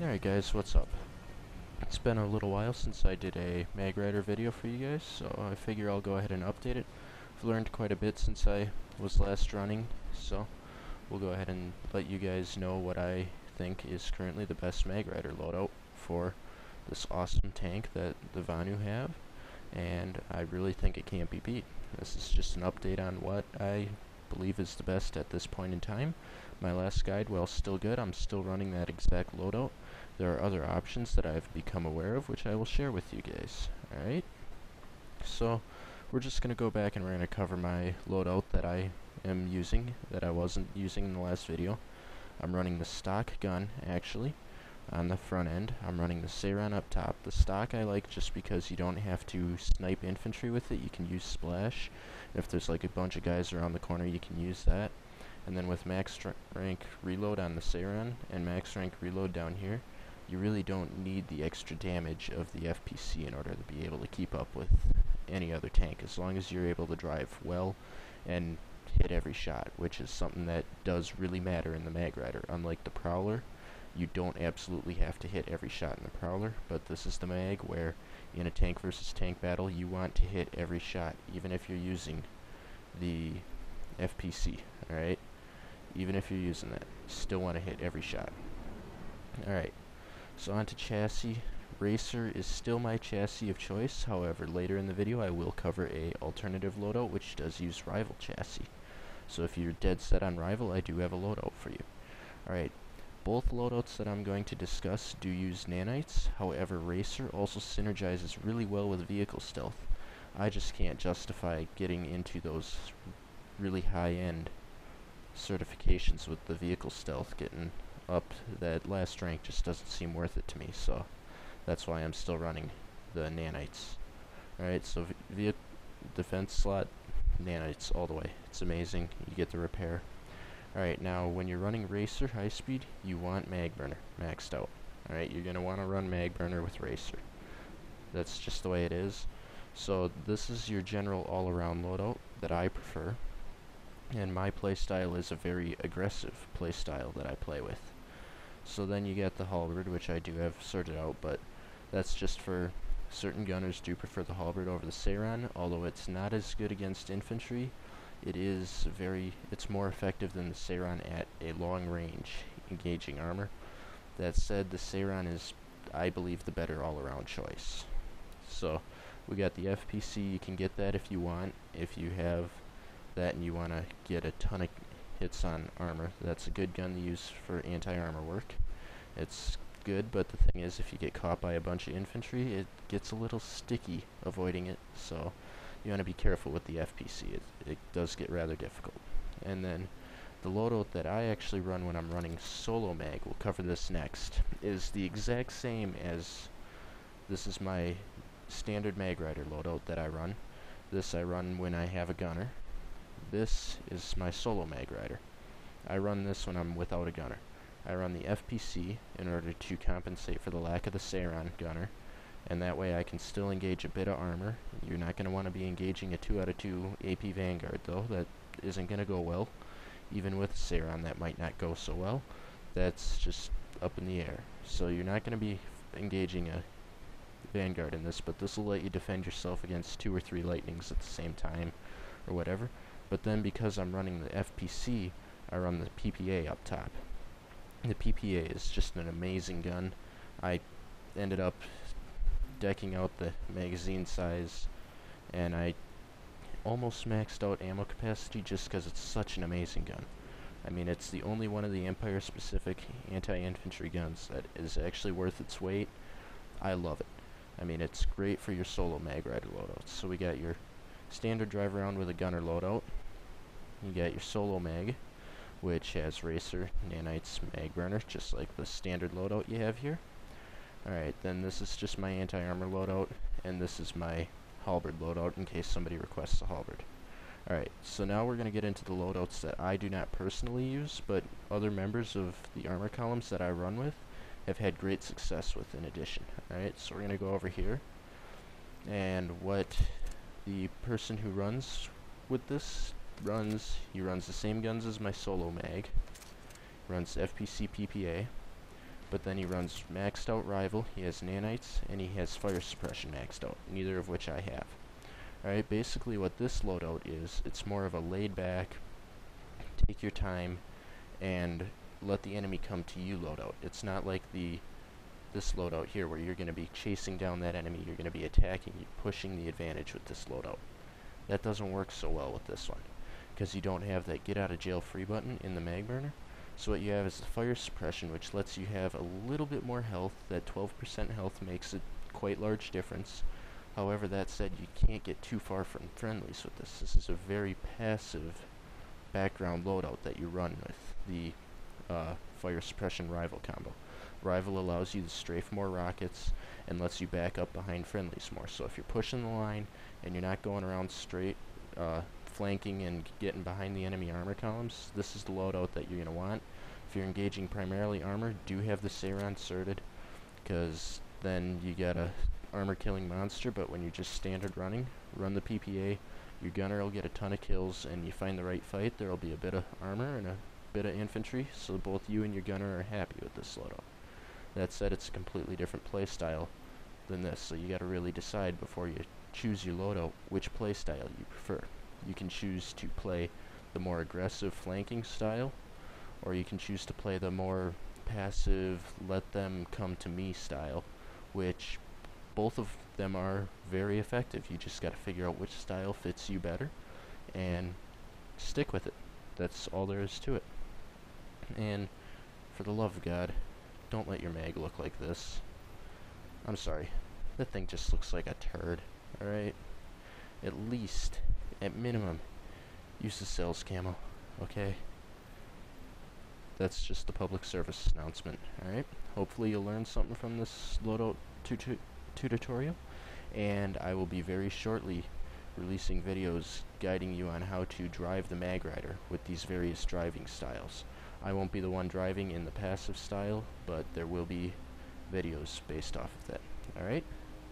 Alright guys, what's up? It's been a little while since I did a Magrider video for you guys, so I figure I'll go ahead and update it. I've learned quite a bit since I was last running, so we'll go ahead and let you guys know what I think is currently the best Magrider loadout for this awesome tank that the Vanu have, and I really think it can't be beat. This is just an update on what I believe is the best at this point in time. My last guide, while still good, I'm still running that exact loadout. There are other options that I've become aware of, which I will share with you guys. Alright? So, we're just going to go back and we're going to cover my loadout that I am using, that I wasn't using in the last video. I'm running the stock gun, actually, on the front end. I'm running the Cert up top. The stock I like just because you don't have to snipe infantry with it. You can use splash. If there's like a bunch of guys around the corner, you can use that. And then with max rank reload on the Cert and max rank reload down here, you really don't need the extra damage of the FPC in order to be able to keep up with any other tank, as long as you're able to drive well and hit every shot, which is something that does really matter in the Magrider. Unlike the Prowler, you don't absolutely have to hit every shot in the Prowler, but this is the Mag where in a tank versus tank battle you want to hit every shot, even if you're using the FPC, alright? Even if you're using that, you still want to hit every shot. Alright. So on to chassis. Racer is still my chassis of choice, however later in the video I will cover a alternative loadout which does use rival chassis. So if you're dead set on rival, I do have a loadout for you. Alright, both loadouts that I'm going to discuss do use nanites, however Racer also synergizes really well with vehicle stealth. I just can't justify getting into those really high-end certifications with the vehicle stealth. Getting up that last rank just doesn't seem worth it to me, so that's why I'm still running the nanites. Alright, so defense slot, nanites all the way. It's amazing. You get the repair. Alright, now when you're running Racer high speed, you want Magburner maxed out. Alright, you're going to want to run Magburner with Racer. That's just the way it is. So this is your general all-around loadout that I prefer. And my playstyle is a very aggressive playstyle that I play with. So then you get the halberd, which I do have sorted out, but that's just for certain gunners do prefer the halberd over the Cert, although it's not as good against infantry. It's more effective than the Cert at a long range engaging armor. That said, the Cert is, I believe, the better all-around choice. So we got the FPC. You can get that if you want. If you have that and you want to get a ton of hits on armor, that's a good gun to use for anti-armor work. It's good, but the thing is, if you get caught by a bunch of infantry, it gets a little sticky avoiding it, so you want to be careful with the FPC. It does get rather difficult. And then the loadout that I actually run when I'm running solo mag, we'll cover this next, is the exact same as this is my standard Magrider loadout that I run. This I run when I have a gunner. This is my solo Magrider. I run this when I'm without a gunner. I run the FPC in order to compensate for the lack of the Cert gunner, and that way I can still engage a bit of armor. You're not going to want to be engaging a 2 out of 2 AP Vanguard though. That isn't going to go well. Even with Cert, that might not go so well. That's just up in the air. So you're not going to be engaging a Vanguard in this, but this will let you defend yourself against 2 or 3 lightnings at the same time or whatever. But then because I'm running the FPC, I run the PPA up top. The PPA is just an amazing gun. I ended up decking out the magazine size, and I almost maxed out ammo capacity just because it's such an amazing gun. I mean, it's the only one of the Empire-specific anti-infantry guns that is actually worth its weight. I love it. I mean, it's great for your solo Magrider loadouts. So we got your standard drive around with a gunner loadout. You got your solo mag, which has Racer, nanites, Magburner, just like the standard loadout you have here. Alright, then this is just my anti-armor loadout, and this is my halberd loadout in case somebody requests a halberd. Alright, so now we're going to get into the loadouts that I do not personally use, but other members of the armor columns that I run with have had great success with in addition. Alright, so we're going to go over here, and what the person who runs with this he runs the same guns as my solo mag, runs FPC PPA, but then he runs maxed out Rival, he has nanites, and he has fire suppression maxed out, neither of which I have. Alright, basically what this loadout is, it's more of a laid back, take your time, and let the enemy come to you loadout. It's not like this loadout here where you're going to be chasing down that enemy, you're going to be attacking, pushing the advantage with this loadout. That doesn't work so well with this one, because you don't have that get out of jail free button in the mag burner. So what you have is the fire suppression, which lets you have a little bit more health. That 12% health makes a quite large difference. However, that said, you can't get too far from friendlies with this. This is a very passive background loadout that you run with the fire suppression Rival combo. Rival allows you to strafe more rockets and lets you back up behind friendlies more. So if you're pushing the line and you're not going around straight, flanking and getting behind the enemy armor columns, this is the loadout that you're going to want. If you're engaging primarily armor, do have the Seiron certed, because then you got a armor killing monster. But when you're just standard running, run the PPA, your gunner will get a ton of kills, and you find the right fight, there will be a bit of armor and a bit of infantry, so both you and your gunner are happy with this loadout. That said, it's a completely different playstyle than this, so you got to really decide before you choose your loadout which playstyle you prefer. You can choose to play the more aggressive flanking style, or you can choose to play the more passive, let them come to me style, which both of them are very effective. You just got to figure out which style fits you better and stick with it. That's all there is to it. And for the love of God, don't let your mag look like this. I'm sorry, that thing just looks like a turd. Alright? At least, at minimum, use the sales camo, okay? That's just the public service announcement, alright? Hopefully you'll learn something from this loadout tutorial, and I will be very shortly releasing videos guiding you on how to drive the Magrider with these various driving styles. I won't be the one driving in the passive style, but there will be videos based off of that. Alright?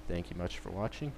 Thank you much for watching.